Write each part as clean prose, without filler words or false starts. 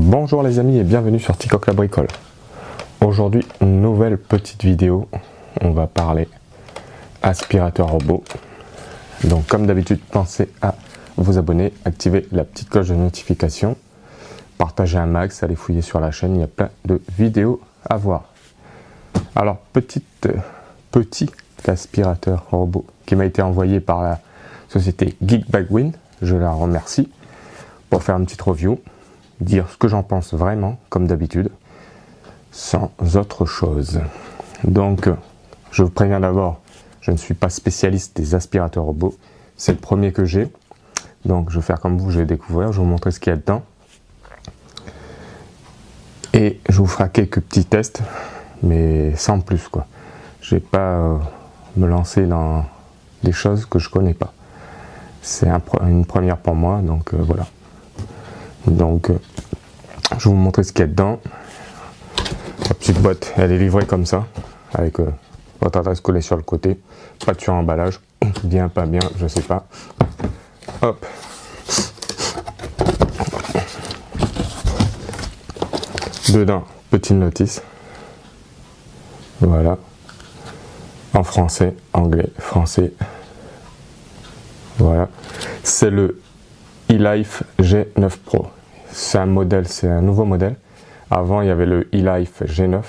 Bonjour les amis et bienvenue sur Ticoc la bricole. Aujourd'hui, nouvelle petite vidéo, on va parler aspirateur robot. Donc comme d'habitude, pensez à vous abonner, activer la petite cloche de notification, partager un max, allez fouiller sur la chaîne, il y a plein de vidéos à voir. Alors petit aspirateur robot qui m'a été envoyé par la société Geekbagwin, je la remercie, pour faire une petite review, dire ce que j'en pense vraiment, comme d'habitude, sans autre chose. Donc, je vous préviens d'abord, je ne suis pas spécialiste des aspirateurs robots, c'est le premier que j'ai, donc je vais faire comme vous, je vais découvrir, je vais vous montrer ce qu'il y a dedans, et je vous ferai quelques petits tests, mais sans plus quoi. Je vais pas me lancer dans des choses que je connais pas. C'est une première pour moi, donc voilà. Donc, je vais vous montrer ce qu'il y a dedans. La petite boîte, elle est livrée comme ça, avec votre adresse collée sur le côté. Pas de suremballage, bien, pas bien, je sais pas. Hop. Dedans, petite notice. Voilà. En français, anglais, français. Voilà. C'est le eLife G9 Pro. C'est un modèle, c'est un nouveau modèle. Avant, il y avait le eLife G9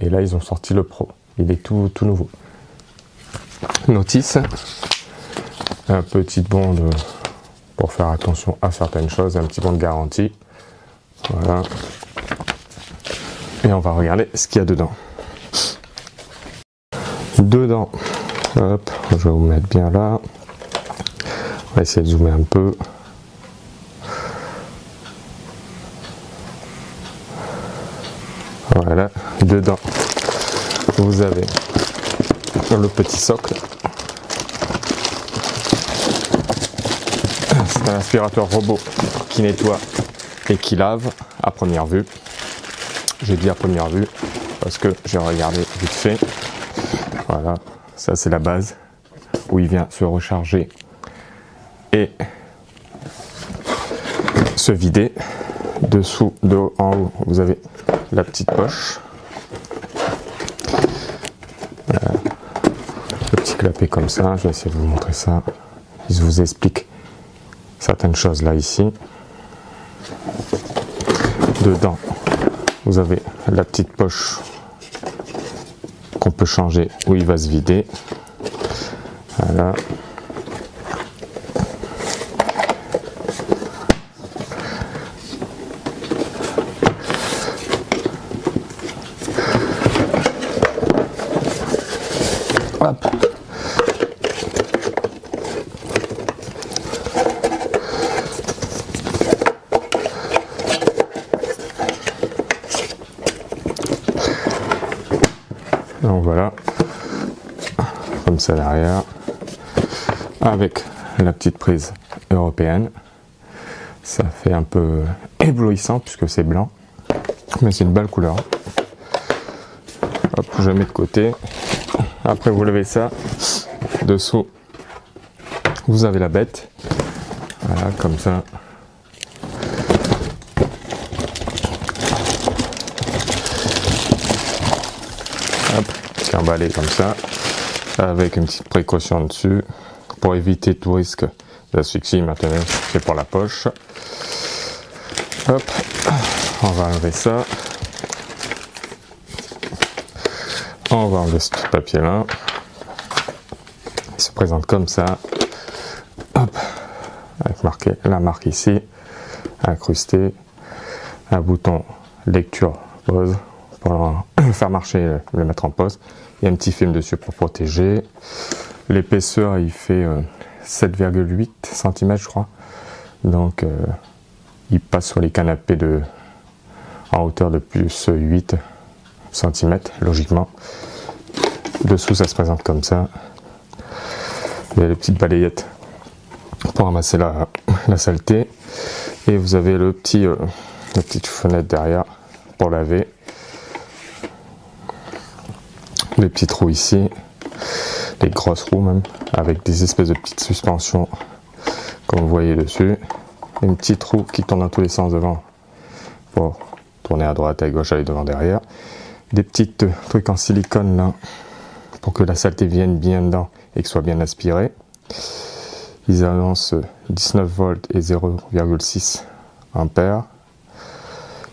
et là, ils ont sorti le Pro. Il est tout nouveau. Notice, un petit bon pour faire attention à certaines choses, un petit bon de garantie. Voilà. Et on va regarder ce qu'il y a dedans. Dedans, hop, je vais vous mettre bien là. On va essayer de zoomer un peu. Voilà, dedans, vous avez le petit socle. C'est un aspirateur robot qui nettoie et qui lave à première vue. J'ai dit à première vue parce que j'ai regardé vite fait. Voilà, ça c'est la base où il vient se recharger et se vider. Dessous, de haut en haut, vous avez la petite poche. Le petit clapet comme ça, je vais essayer de vous montrer ça. Il vous explique certaines choses là ici. Dedans, vous avez la petite poche qu'on peut changer où il va se vider. Voilà. Hop. Donc voilà, comme ça derrière, avec la petite prise européenne. Ça fait un peu éblouissant puisque c'est blanc, mais c'est une belle couleur. Hop, je mets de côté. Après vous levez ça, dessous vous avez la bête, voilà comme ça. Hop, c'est emballé comme ça, avec une petite précaution dessus, pour éviter tout risque d'asphyxie. Maintenant c'est pour la poche. Hop, on va enlever ça. On va enlever ce petit papier là. Il se présente comme ça. Hop. Avec marqué la marque ici. Incrusté. Un bouton lecture pause pour le faire marcher, le mettre en pause. Il y a un petit film dessus pour protéger. L'épaisseur il fait 7,8 cm je crois. Donc il passe sur les canapés en hauteur de plus 8 cm logiquement. Dessous ça se présente comme ça. Il y a les petites balayettes pour ramasser la saleté et vous avez la petite fenêtre derrière pour laver. Les petits trous ici, les grosses roues même, avec des espèces de petites suspensions comme vous voyez dessus. Une petite roue qui tourne dans tous les sens devant pour tourner à droite, à gauche, aller devant, derrière. Des petits trucs en silicone là, pour que la saleté vienne bien dedans et que soit bien aspiré. Ils annoncent 19 volts et 0,6 ampères.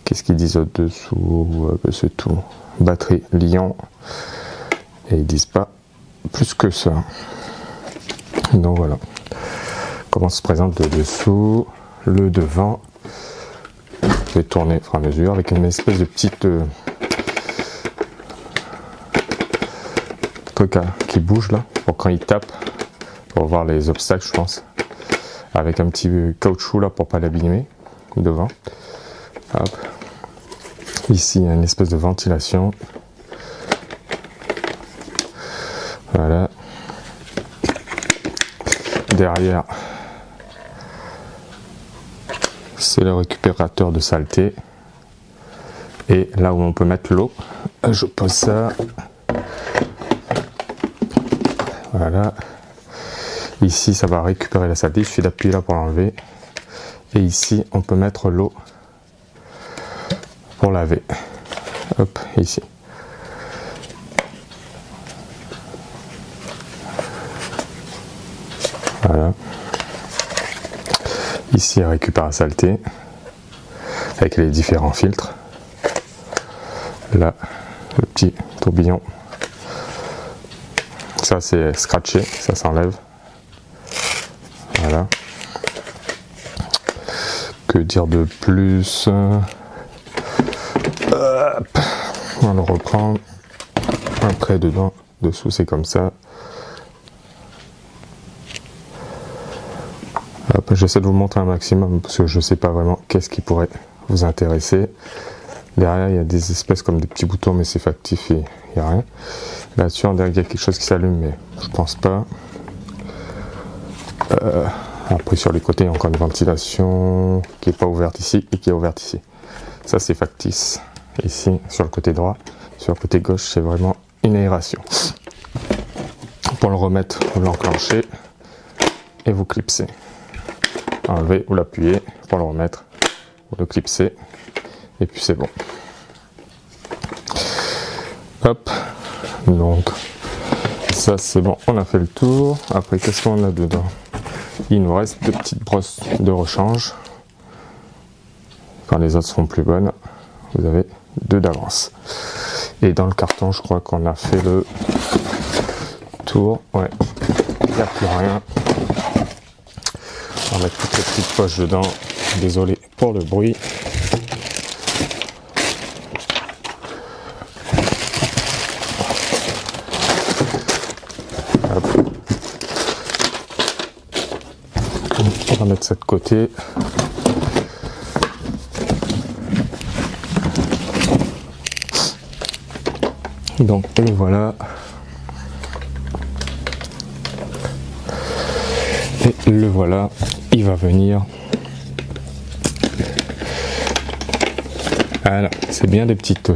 Qu'est-ce qu'ils disent au-dessous? C'est tout. Batterie Lion. Et ils disent pas plus que ça. Donc voilà. Comment se présente le dessous, le devant. Je vais tourner au fur et à mesure avec une espèce de petite truc qui bouge là, pour quand il tape, pour voir les obstacles, je pense. Avec un petit caoutchouc là pour pas l'abîmer devant. Hop. Ici, il y a une espèce de ventilation. Voilà. Derrière, c'est le récupérateur de saleté. Et là où on peut mettre l'eau, je pose ça. Voilà. Ici, ça va récupérer la saleté. Il suffit d'appuyer là pour l'enlever. Et ici, on peut mettre l'eau pour laver. Hop, ici. Voilà. Ici, elle récupère la saleté avec les différents filtres. Là, le petit tourbillon. Ça, c'est scratché, ça s'enlève. Voilà. Que dire de plus? Hop. On le reprend. Après, dedans, dessous, c'est comme ça. J'essaie de vous montrer un maximum parce que je ne sais pas vraiment qu'est-ce qui pourrait vous intéresser. Derrière, il y a des espèces comme des petits boutons, mais c'est factif et il n'y a rien. Là-dessus, en derrière, il y a quelque chose qui s'allume, mais je pense pas. Après, sur les côtés, il y a encore une ventilation qui n'est pas ouverte ici et qui est ouverte ici. Ça, c'est factice. Ici, sur le côté droit. Sur le côté gauche, c'est vraiment une aération. Pour le remettre, vous l'enclenchez et vous clipsez. Enlever ou l'appuyer pour le remettre, ou le clipser, et puis c'est bon. Hop, donc ça c'est bon, on a fait le tour. Après, qu'est-ce qu'on a dedans? Il nous reste deux petites brosses de rechange. Quand les autres seront plus bonnes, vous avez deux d'avance. Et dans le carton, je crois qu'on a fait le tour. Ouais, il n'y a plus rien. On va mettre toutes les petites poches dedans. Désolé pour le bruit. Hop. On va mettre ça de côté. Donc le voilà. Et le voilà, il va venir. Voilà, c'est bien des petites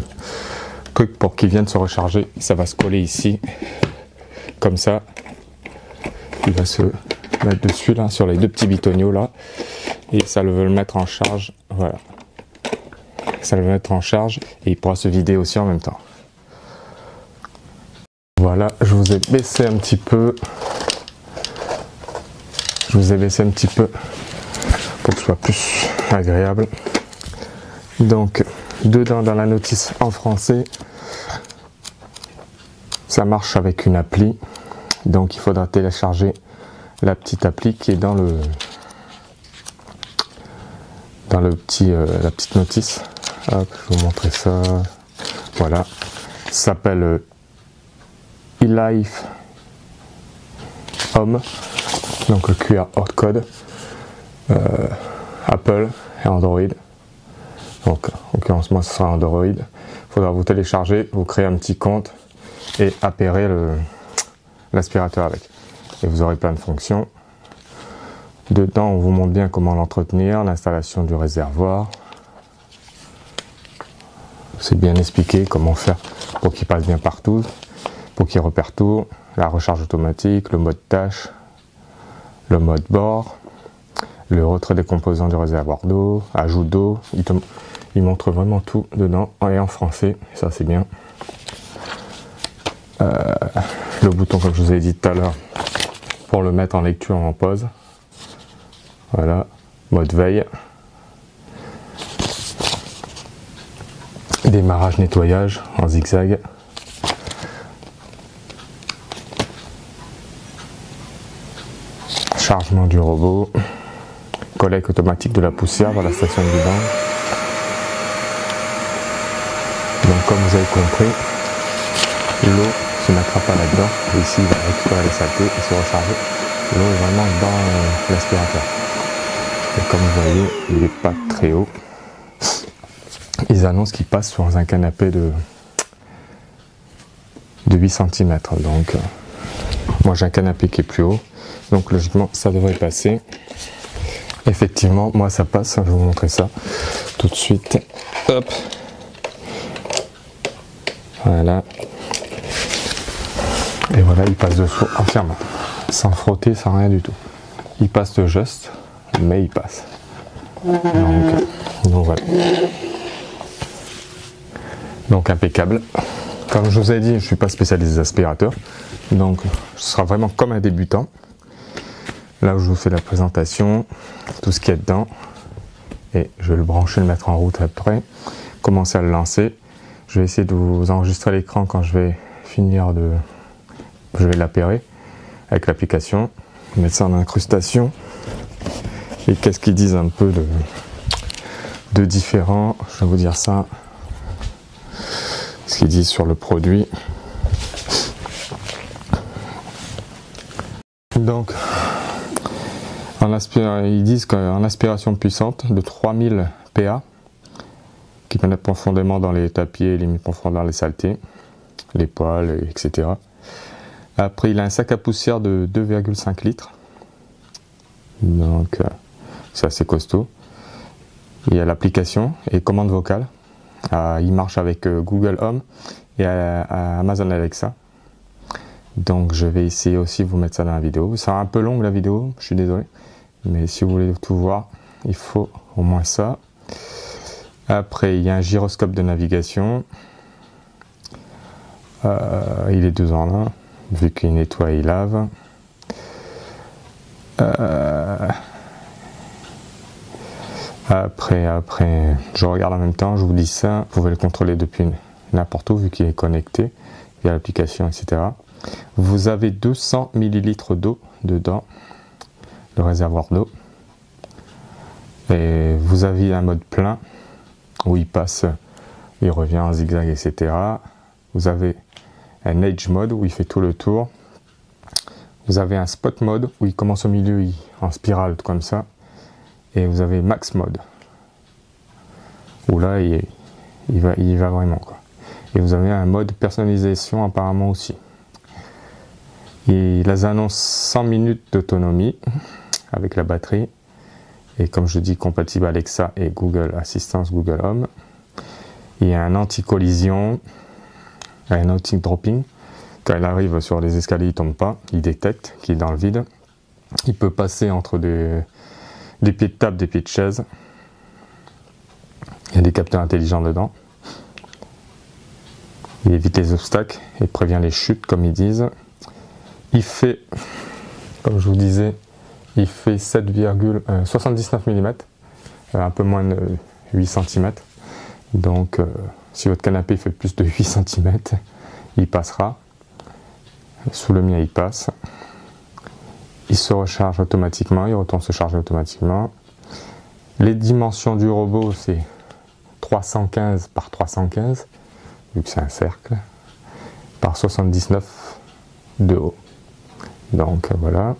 trucs pour qu'ils viennent se recharger. Ça va se coller ici, comme ça. Il va se mettre dessus là, sur les deux petits bitoniaux là, et ça veut le mettre en charge. Voilà, ça le mettre en charge et il pourra se vider aussi en même temps. Voilà, je vous ai baissé un petit peu. Je vous ai baissé un petit peu pour que ce soit plus agréable. Donc, dedans dans la notice en français, ça marche avec une appli. Donc, il faudra télécharger la petite appli qui est dans le petit la petite notice. Hop, je vais vous montrer ça. Voilà, ça s'appelle eLife Home. Donc le QR code Apple et Android. Donc en l'occurrence moi ce sera Android. Il faudra vous télécharger, vous créer un petit compte et appairer l'aspirateur avec. Et vous aurez plein de fonctions. Dedans on vous montre bien comment l'entretenir, l'installation du réservoir. C'est bien expliqué comment faire pour qu'il passe bien partout, pour qu'il repère tout, la recharge automatique, le mode tâche, le mode bord, le retrait des composants du réservoir d'eau, ajout d'eau. Il montre vraiment tout dedans et en français, ça c'est bien. Le bouton, comme je vous ai dit tout à l'heure, pour le mettre en lecture en pause. Voilà, mode veille. Démarrage, nettoyage en zigzag. Chargement du robot. Collecte automatique de la poussière vers la station de vidange. Donc comme vous avez compris, l'eau se mettra pas là-dedans. Et ici il va récupérer les saletés et se recharger. L'eau est vraiment dans l'aspirateur. Et comme vous voyez, il n'est pas très haut. Ils annoncent qu'il passe sur un canapé de 8 cm. Donc moi j'ai un canapé qui est plus haut. Donc logiquement ça devrait passer. Effectivement, moi ça passe. Je vais vous montrer ça tout de suite. Hop. Voilà. Et voilà, il passe dessous entièrement. Sans frotter, sans rien du tout. Il passe de juste, mais il passe. Donc voilà. Donc impeccable. Comme je vous ai dit, je ne suis pas spécialisé aspirateur. Donc ce sera vraiment comme un débutant. Là où je vous fais la présentation, tout ce qu'il y a dedans. Et je vais le brancher, le mettre en route après. Commencer à le lancer. Je vais essayer de vous enregistrer l'écran quand je vais finir de... Je vais l'appairer avec l'application. Mettre ça en incrustation. Et qu'est-ce qu'ils disent un peu de différent. Je vais vous dire ça. Ce qu'ils disent sur le produit. Donc, ils disent qu'en aspiration puissante de 3000 PA, qui pénètre profondément dans les tapis, élimine profondément dans les saletés, les poils, etc. Après, il a un sac à poussière de 2,5 litres. Donc, c'est assez costaud. Il y a l'application et commande vocale. Il marche avec Google Home et Amazon Alexa. Donc je vais essayer aussi de vous mettre ça dans la vidéo. Ça sera un peu long la vidéo, je suis désolé. Mais si vous voulez tout voir, il faut au moins ça. Après, il y a un gyroscope de navigation. Il est 2 en 1, vu qu'il nettoie et il lave. Après, je regarde en même temps, je vous dis ça. Vous pouvez le contrôler depuis n'importe où, vu qu'il est connecté via l'application, etc. Vous avez 200 ml d'eau dedans, le réservoir d'eau. Et vous avez un mode plein, où il passe, il revient en zigzag, etc. Vous avez un Edge mode, où il fait tout le tour. Vous avez un Spot mode, où il commence au milieu, en spirale, comme ça. Et vous avez Max mode, où là, il va vraiment, quoi. Et vous avez un mode personnalisation apparemment aussi. Il annonce 100 minutes d'autonomie avec la batterie. Et comme je dis, compatible Alexa et Google Assistance, Google Home. Il y a un anti-collision, un anti-dropping. Quand il arrive sur les escaliers, il ne tombe pas. Il détecte qu'il est dans le vide. Il peut passer entre des pieds de table, des pieds de chaise. Il y a des capteurs intelligents dedans. Il évite les obstacles et prévient les chutes, comme ils disent. Il fait, comme je vous disais, il fait 79 mm, un peu moins de 8 cm. Donc, si votre canapé fait plus de 8 cm, il passera. Sous le mien, il passe. Il se recharge automatiquement, il retourne se charger automatiquement. Les dimensions du robot, c'est 315 par 315, vu que c'est un cercle, par 79 de haut. Donc voilà.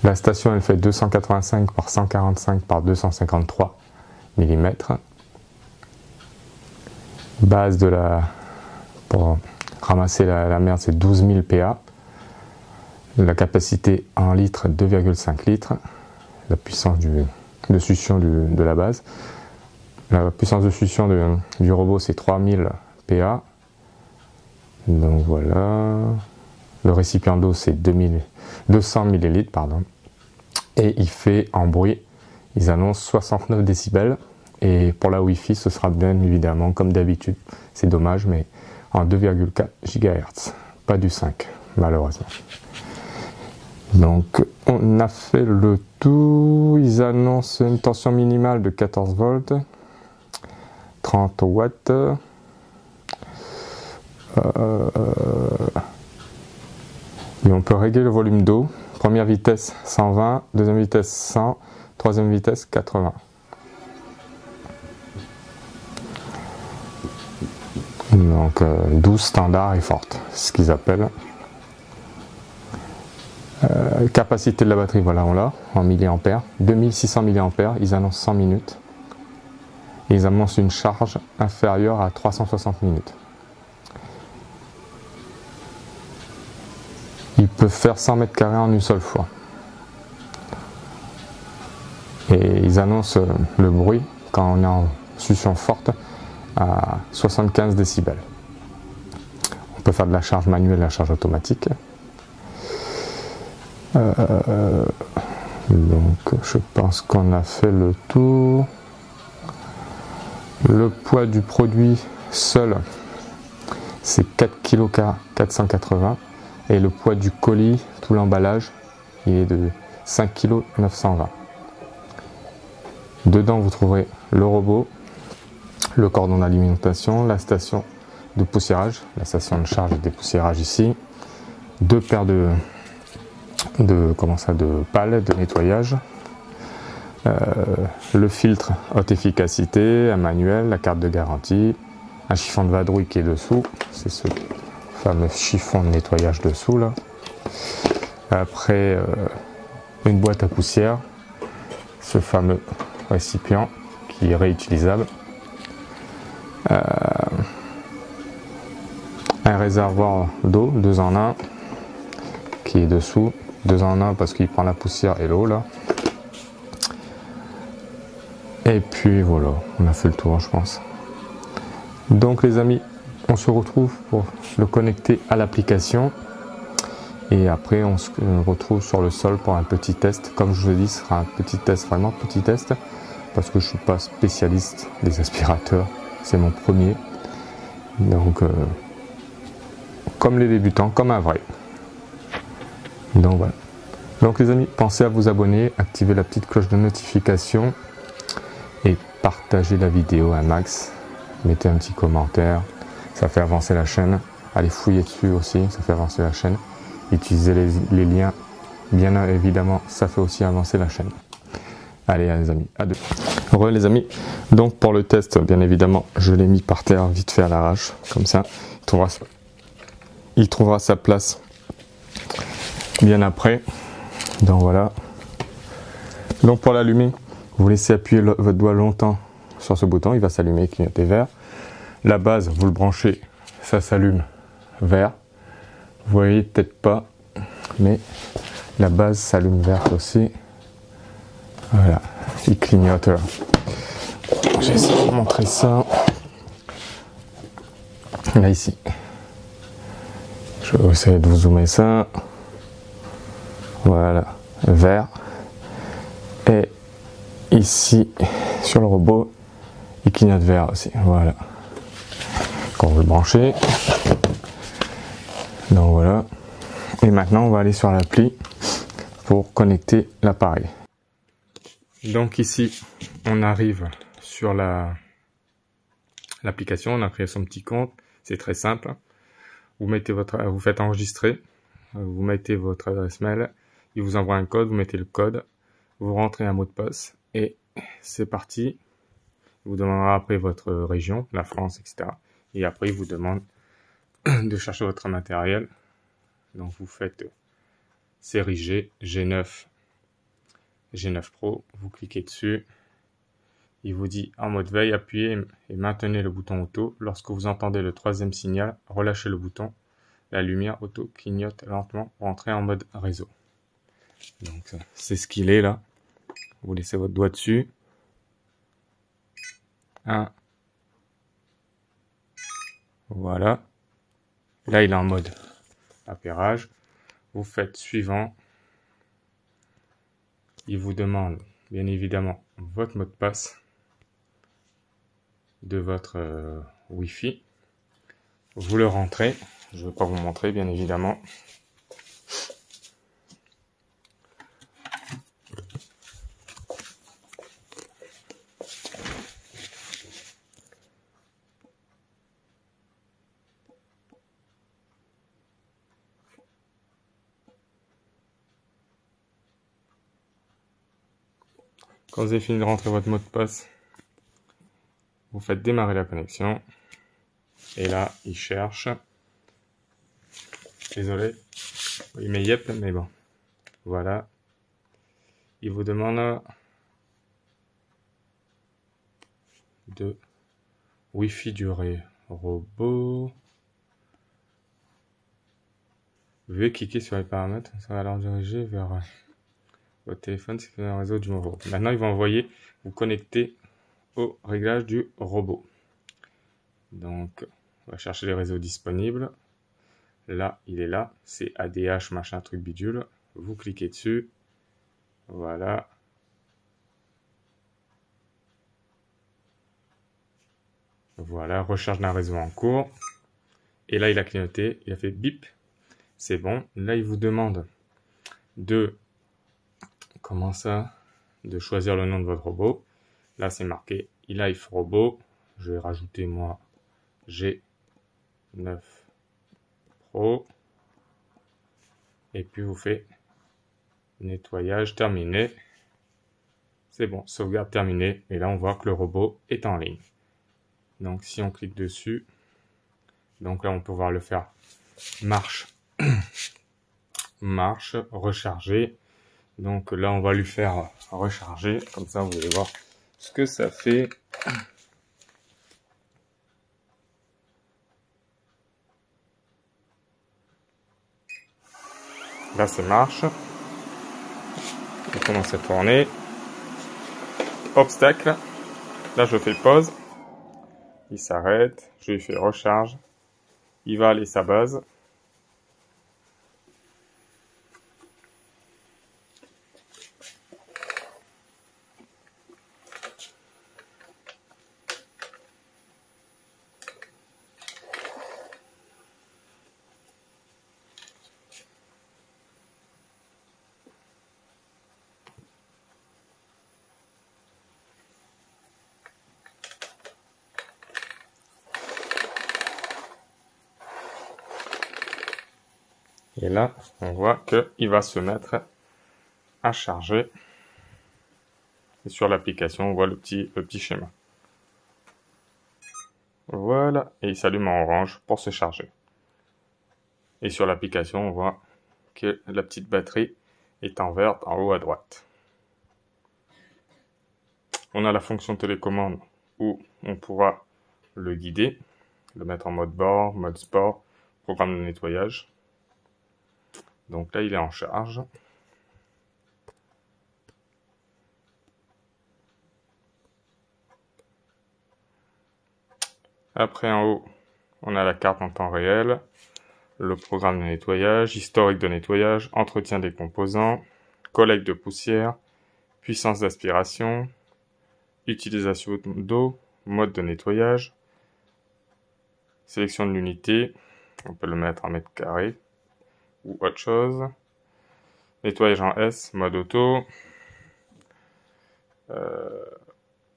La station, elle fait 285 par 145 par 253 mm. Base pour ramasser la merde, c'est 12 000 PA. La capacité en litres, 2,5 litres. La puissance de succion de la base. La puissance de succion du robot, c'est 3000 PA. Donc voilà. Le récipient d'eau, c'est 200 ml, pardon. Et il fait en bruit, ils annoncent 69 décibels Et pour la Wi-Fi, ce sera bien évidemment comme d'habitude. C'est dommage, mais en 2,4 GHz, pas du 5, malheureusement. Donc, on a fait le tout. Ils annoncent une tension minimale de 14 volts, 30 watts. Et on peut régler le volume d'eau. Première vitesse 120, deuxième vitesse 100, troisième vitesse 80. Donc 12 standard et forte, ce qu'ils appellent. Capacité de la batterie, voilà, on l'a en milliampères, 2600 milliampères, ils annoncent 100 minutes. Et ils annoncent une charge inférieure à 360 minutes. Ils peuvent faire 100 mètres carrés en une seule fois. Et ils annoncent le bruit, quand on est en solution forte, à 75 décibels. On peut faire de la charge manuelle et de la charge automatique. Donc je pense qu'on a fait le tour. Le poids du produit seul, c'est 4 kg 480. Et le poids du colis, tout l'emballage, il est de 5 kg 920. Dedans, vous trouverez le robot, le cordon d'alimentation, la station de poussiérage, la station de charge et dépoussiérage ici, deux paires de pales de nettoyage, le filtre haute efficacité, un manuel, la carte de garantie, un chiffon de vadrouille qui est dessous, c'est ce fameux chiffon de nettoyage dessous là. Après une boîte à poussière, ce fameux récipient qui est réutilisable, un réservoir d'eau 2 en 1 qui est dessous, 2 en 1 parce qu'il prend la poussière et l'eau là. Et puis voilà, on a fait le tour je pense. Donc les amis, on se retrouve pour le connecter à l'application et après on se retrouve sur le sol pour un petit test. Comme je vous ai dit, ce sera un petit test, vraiment petit test, parce que je ne suis pas spécialiste des aspirateurs, c'est mon premier. Donc comme les débutants, comme un vrai. Donc voilà. Donc les amis, pensez à vous abonner, activer la petite cloche de notification et partagez la vidéo un max. Mettez un petit commentaire, ça fait avancer la chaîne. Allez fouiller dessus aussi, ça fait avancer la chaîne. Utilisez les liens, bien évidemment, ça fait aussi avancer la chaîne. Allez les amis, à deux. Re les amis, donc pour le test, bien évidemment, je l'ai mis par terre vite fait à l'arrache, comme ça, il trouvera sa place bien après. Donc voilà. Donc pour l'allumer, vous laissez appuyer votre doigt longtemps sur ce bouton, il va s'allumer, clignoter vert. La base, vous le branchez, ça s'allume vert. Vous voyez peut-être pas, mais la base s'allume verte aussi. Voilà, il clignote là. J'essaie de vous montrer ça. Là ici. Je vais essayer de vous zoomer ça. Voilà, vert. Et ici, sur le robot, il clignote vert aussi. Voilà. Quand vous le branchez. Donc voilà. Et maintenant, on va aller sur l'appli pour connecter l'appareil. Donc ici, on arrive sur l'application. On a créé son petit compte. C'est très simple. Vous faites enregistrer. Vous mettez votre adresse mail. Il vous envoie un code. Vous mettez le code. Vous rentrez un mot de passe. Et c'est parti. Il vous demandera après votre région, la France, etc. Et après, il vous demande de chercher votre matériel. Donc vous faites série G, G9 Pro, vous cliquez dessus, il vous dit en mode veille, appuyez et maintenez le bouton auto. Lorsque vous entendez le troisième signal, relâchez le bouton, la lumière auto clignote lentement pour entrer en mode réseau. Donc c'est ce qu'il est là, vous laissez votre doigt dessus. 1, voilà, là il est en mode appairage. Vous faites suivant. Il vous demande bien évidemment votre mot de passe. de votre Wi-Fi. Vous le rentrez. Je ne vais pas vous montrer, bien évidemment. Quand vous avez fini de rentrer votre mot de passe, vous faites démarrer la connexion. Et là, il cherche. Désolé. Il met yep, mais bon. Voilà. Il vous demande de Wi-Fi durée robot. Veuillez cliquer sur les paramètres. Ça va alors diriger vers votre téléphone, c'est un réseau du robot. Maintenant, il va envoyer vous connecter au réglage du robot. Donc, on va chercher les réseaux disponibles. Là, il est là. C'est ADH, machin, truc bidule. Vous cliquez dessus. Voilà. Voilà, recherche d'un réseau en cours. Et là, il a clignoté. Il a fait bip. C'est bon. Là, il vous demande de... Comment ça? De choisir le nom de votre robot. Là, c'est marqué eLife Robot. Je vais rajouter, moi, G9 Pro. Et puis, vous faites nettoyage terminé. C'est bon, sauvegarde terminée. Et là, on voit que le robot est en ligne. Donc, si on clique dessus, donc là, on peut voir le faire marche, marche, recharger. Donc là, on va lui faire recharger. Comme ça, vous allez voir ce que ça fait. Là, ça marche. On commence à tourner. Obstacle. Là, je fais pause. Il s'arrête. Je lui fais recharge. Il va aller sa base. Et là, on voit qu'il va se mettre à charger. Et sur l'application, on voit le petit schéma. Voilà, et il s'allume en orange pour se charger. Et sur l'application, on voit que la petite batterie est en verte en haut à droite. On a la fonction télécommande où on pourra le guider, le mettre en mode bord, mode sport, programme de nettoyage. Donc là, il est en charge. Après, en haut, on a la carte en temps réel, le programme de nettoyage, historique de nettoyage, entretien des composants, collecte de poussière, puissance d'aspiration, utilisation d'eau, mode de nettoyage, sélection de l'unité, on peut le mettre en mètre carré ou autre chose, nettoyage en S, mode auto,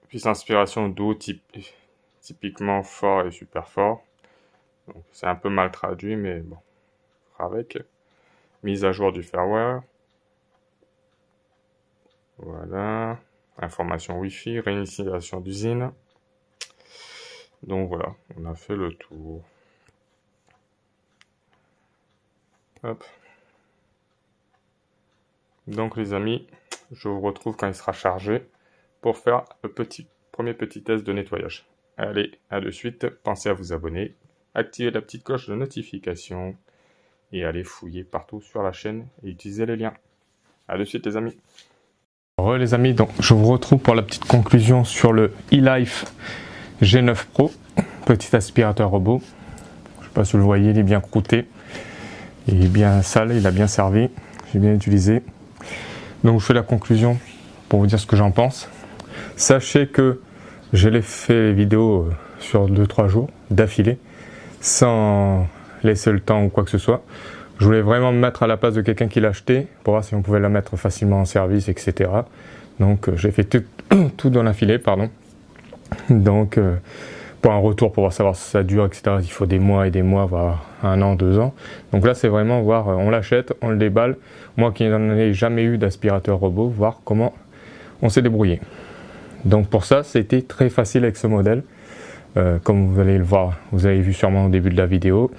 puissance d'aspiration d'eau typiquement fort et super fort. Donc c'est un peu mal traduit, mais bon, avec. Mise à jour du firmware. Voilà. Information Wi-Fi, réinitialisation d'usine. Donc voilà, on a fait le tour. Hop. Donc les amis, je vous retrouve quand il sera chargé pour faire le premier petit test de nettoyage. Allez, à de suite, pensez à vous abonner, activez la petite cloche de notification et allez fouiller partout sur la chaîne et utiliser les liens. À de suite les amis. Les amis, donc je vous retrouve pour la petite conclusion sur le eLife G9 Pro, petit aspirateur robot. Je ne sais pas si vous le voyez, il est bien croûté, il est bien sale, il a bien servi, j'ai bien utilisé. Donc je fais la conclusion pour vous dire ce que j'en pense. Sachez que je l'ai fait les vidéos sur 2-3 jours d'affilée, sans laisser le temps ou quoi que ce soit. Je voulais vraiment me mettre à la place de quelqu'un qui l'a acheté, pour voir si on pouvait la mettre facilement en service, etc. Donc j'ai fait tout dans l'affilée, pardon. Donc pour un retour, pour savoir si ça dure, etc. Il faut des mois et des mois, voire 1 an, 2 ans. Donc là c'est vraiment voir, on l'achète, on le déballe. Moi qui n'en ai jamais eu d'aspirateur robot, voir comment on s'est débrouillé. Donc pour ça c'était très facile avec ce modèle. Comme vous allez le voir, vous avez vu sûrement au début de la vidéo,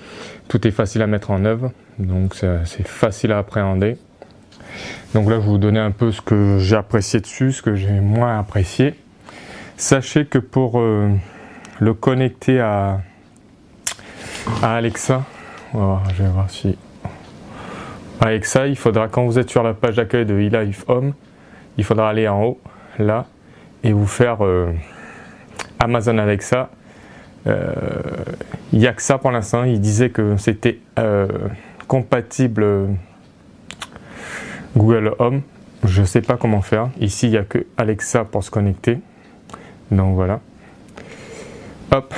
tout est facile à mettre en œuvre, donc c'est facile à appréhender. Donc là je vais vous donner un peu ce que j'ai apprécié dessus, ce que j'ai moins apprécié. Sachez que pour le connecter à Alexa, voilà, je vais voir si Alexa, il faudra, quand vous êtes sur la page d'accueil de eLife Home, il faudra aller en haut là et vous faire Amazon Alexa. Il n'y a que ça pour l'instant. Il disait que c'était compatible Google Home. Je ne sais pas comment faire. Ici il n'y a que Alexa pour se connecter. Donc voilà. Hop.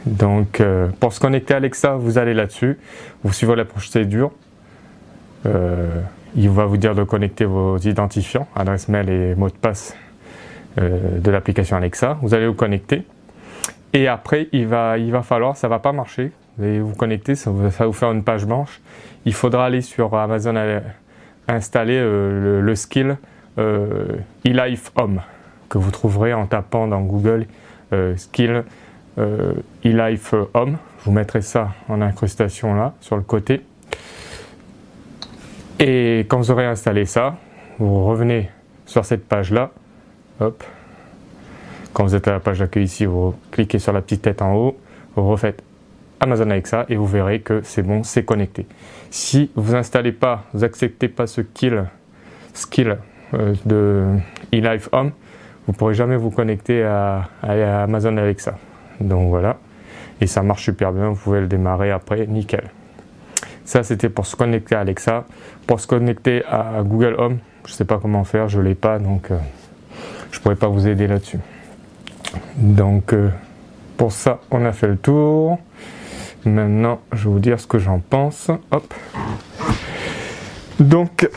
Donc pour se connecter à Alexa, vous allez là-dessus. Vous suivez la procédure. Il va vous dire de connecter vos identifiants, adresse mail et mot de passe de l'application Alexa. Vous allez vous connecter. Et après, il va falloir, ça va pas marcher, vous allez vous connecter, ça va vous faire une page blanche. Il faudra aller sur Amazon, installer le skill eLife Home, que vous trouverez en tapant dans Google skill eLife Home. Je vous mettrai ça en incrustation là, sur le côté. Et quand vous aurez installé ça, vous revenez sur cette page là, hop. Quand vous êtes à la page d'accueil ici, vous cliquez sur la petite tête en haut, vous refaites Amazon Alexa et vous verrez que c'est bon, c'est connecté. Si vous n'installez pas, vous n'acceptez pas ce skill de eLife Home, vous ne pourrez jamais vous connecter à Amazon Alexa. Donc voilà, et ça marche super bien, vous pouvez le démarrer après, nickel. Ça c'était pour se connecter à Alexa. Pour se connecter à Google Home, je ne sais pas comment faire, je ne l'ai pas, donc je ne pourrais pas vous aider là-dessus. Donc pour ça on a fait le tour. Maintenant je vais vous dire ce que j'en pense. Hop. Donc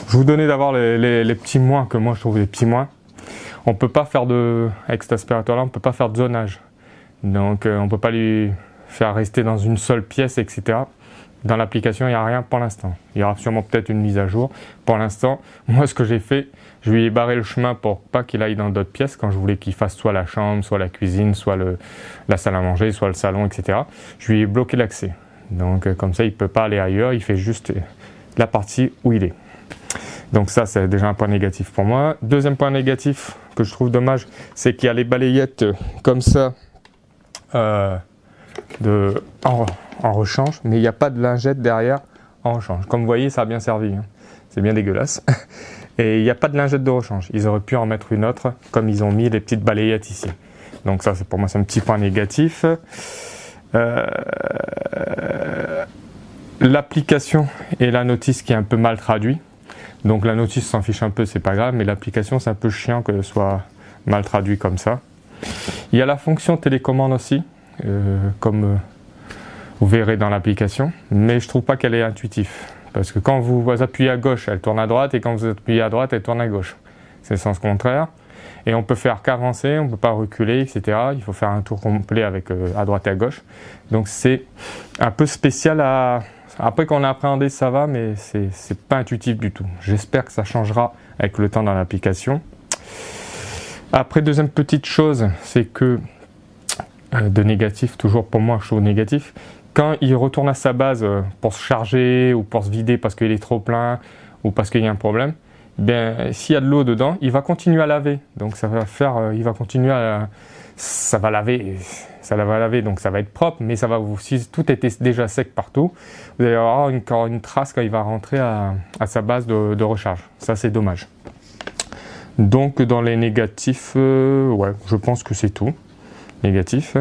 je vous donnais d'abord les petits moins que moi je trouve les petits moins. On peut pas faire avec cet aspirateur là, on peut pas faire de zonage. Donc on peut pas lui faire rester dans une seule pièce, etc. Dans l'application il n'y a rien pour l'instant. Il y aura sûrement peut-être une mise à jour. Pour l'instant, moi ce que j'ai fait, je lui ai barré le chemin pour pas qu'il aille dans d'autres pièces quand je voulais qu'il fasse soit la chambre, soit la cuisine, soit la salle à manger, soit le salon, etc. Je lui ai bloqué l'accès. Donc comme ça il ne peut pas aller ailleurs, il fait juste la partie où il est. Donc ça c'est déjà un point négatif pour moi. Deuxième point négatif que je trouve dommage, c'est qu'il y a les balayettes comme ça en rechange, mais il n'y a pas de lingette derrière en rechange. Comme vous voyez, ça a bien servi, hein. C'est bien dégueulasse. Et il n'y a pas de lingette de rechange. Ils auraient pu en mettre une autre, comme ils ont mis les petites balayettes ici. Donc ça, pour moi, c'est un petit point négatif. L'application et la notice qui est un peu mal traduit. Donc la notice s'en fiche un peu, c'est pas grave, mais l'application, c'est un peu chiant que ce soit mal traduit comme ça. Il y a la fonction télécommande aussi, comme vous verrez dans l'application, mais je trouve pas qu'elle est intuitive. Parce que quand vous appuyez à gauche, elle tourne à droite, et quand vous appuyez à droite, elle tourne à gauche. C'est le sens contraire. Et on peut faire qu'avancer, on ne peut pas reculer, etc. Il faut faire un tour complet avec à droite et à gauche. Donc c'est un peu spécial à... Après qu'on a appréhendé, ça va, mais c'est pas intuitif du tout. J'espère que ça changera avec le temps dans l'application. Après, deuxième petite chose, c'est que, de négatif, toujours pour moi, je trouve négatif, quand il retourne à sa base pour se charger ou pour se vider parce qu'il est trop plein ou parce qu'il y a un problème, bien, s'il y a de l'eau dedans, il va continuer à laver. Donc ça va faire, il va continuer à, ça va laver, donc ça va être propre, mais ça va vous, si tout était déjà sec partout, vous allez avoir encore une trace quand il va rentrer à sa base de recharge. Ça c'est dommage. Donc dans les négatifs, ouais, je pense que c'est tout. Négatif.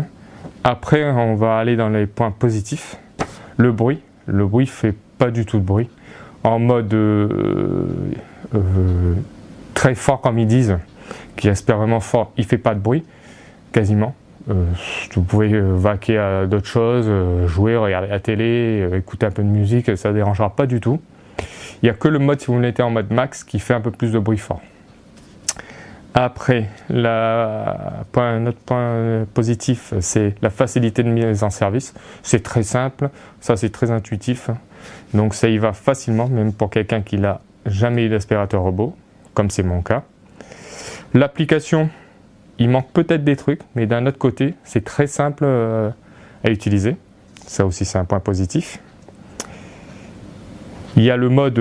Après, on va aller dans les points positifs. Le bruit fait pas du tout de bruit. En mode très fort comme ils disent, qui aspire vraiment fort, il fait pas de bruit, quasiment. Vous pouvez vaquer à d'autres choses, jouer, regarder la télé, écouter un peu de musique, ça ne dérangera pas du tout. Il n'y a que le mode, si vous le mettez en mode max, qui fait un peu plus de bruit fort. Après, un autre point positif, c'est la facilité de mise en service. C'est très simple, ça c'est très intuitif. Donc ça y va facilement, même pour quelqu'un qui n'a jamais eu d'aspirateur robot, comme c'est mon cas. L'application, il manque peut-être des trucs, mais d'un autre côté, c'est très simple à utiliser. Ça aussi, c'est un point positif. Il y a le mode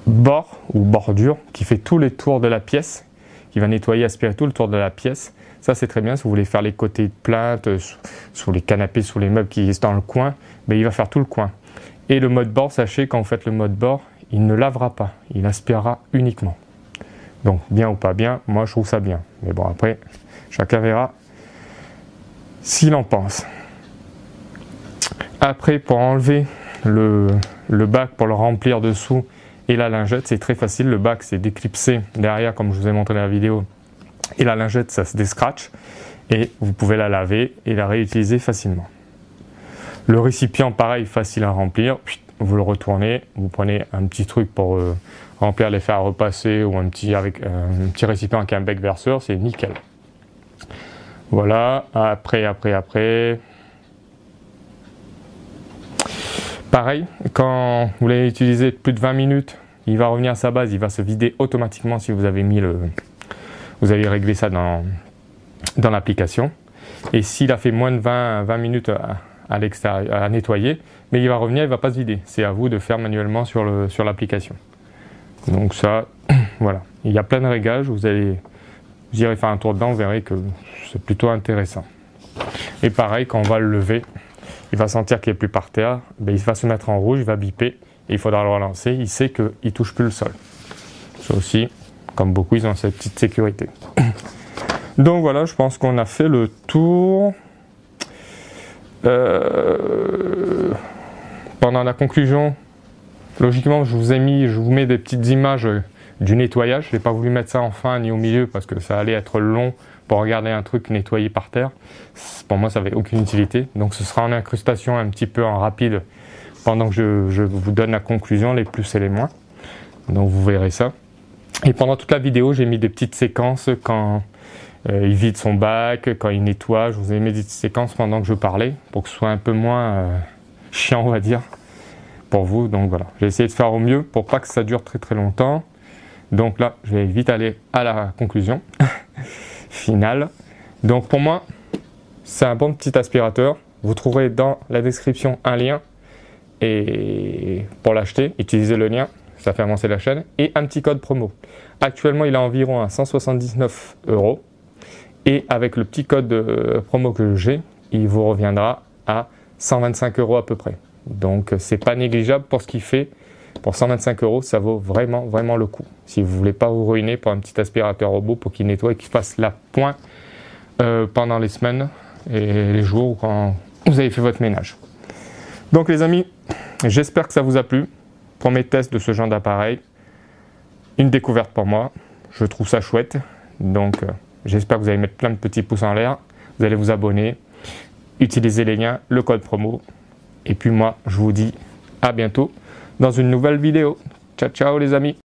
bord ou bordure qui fait tous les tours de la pièce, qui va nettoyer, aspirer tout le tour de la pièce. Ça, c'est très bien. Si vous voulez faire les côtés de plainte, sous les canapés, sous les meubles qui sont dans le coin, ben, il va faire tout le coin. Et le mode bord, sachez, quand vous faites le mode bord, il ne lavera pas, il aspirera uniquement. Donc, bien ou pas bien, moi je trouve ça bien. Mais bon, après, chacun verra s'il en pense. Après, pour enlever le bac, pour le remplir dessous et la lingette, c'est très facile. Le bac, c'est déclipsé derrière, comme je vous ai montré dans la vidéo. Et la lingette, ça se déscratche. Et vous pouvez la laver et la réutiliser facilement. Le récipient, pareil, facile à remplir. Vous le retournez, vous prenez un petit truc pour remplir les fers à repasser ou un petit récipient avec un bec verseur, c'est nickel. Voilà, après. Pareil, quand vous l'avez utilisé plus de 20 minutes, il va revenir à sa base, il va se vider automatiquement si vous avez vous avez réglé ça dans l'application. Et s'il a fait moins de 20 minutes à l'extérieur, à nettoyer, mais il va revenir, il ne va pas se vider. C'est à vous de faire manuellement sur l'application. Donc ça, voilà. Il y a plein de réglages, vous irez faire un tour dedans, vous verrez que c'est plutôt intéressant. Et pareil, quand on va le lever, il va sentir qu'il n'est plus par terre, ben il va se mettre en rouge, il va biper, et il faudra le relancer, il sait qu'il ne touche plus le sol. Ça aussi, comme beaucoup, ils ont cette petite sécurité. Donc voilà, je pense qu'on a fait le tour. Pendant la conclusion, logiquement, je vous mets des petites images du nettoyage. Je n'ai pas voulu mettre ça en fin ni au milieu parce que ça allait être long pour regarder un truc nettoyé par terre. Pour moi, ça n'avait aucune utilité. Donc ce sera en incrustation un petit peu en rapide pendant que je vous donne la conclusion, les plus et les moins. Donc vous verrez ça. Et pendant toute la vidéo, j'ai mis des petites séquences quand il vide son bac, quand il nettoie. Je vous ai mis des petites séquences pendant que je parlais pour que ce soit un peu moins chiant, on va dire, pour vous. Donc voilà, j'ai essayé de faire au mieux pour pas que ça dure très très longtemps. Donc là, je vais vite aller à la conclusion finale. Donc pour moi, c'est un bon petit aspirateur. Vous trouverez dans la description un lien et pour l'acheter, utilisez le lien, ça fait avancer la chaîne, et un petit code promo. Actuellement, il est environ à 179 € et avec le petit code promo que j'ai, il vous reviendra à 125 € à peu près. Donc c'est pas négligeable pour ce qu'il fait. Pour 125 €, ça vaut vraiment, vraiment le coup. Si vous ne voulez pas vous ruiner pour un petit aspirateur robot pour qu'il nettoie et qu'il fasse la pointe pendant les semaines et les jours quand vous avez fait votre ménage. Donc les amis, j'espère que ça vous a plu pour mes tests de ce genre d'appareil. Une découverte pour moi, je trouve ça chouette. Donc j'espère que vous allez mettre plein de petits pouces en l'air. Vous allez vous abonner, utiliser les liens, le code promo. Et puis moi, je vous dis à bientôt dans une nouvelle vidéo. Ciao, ciao les amis.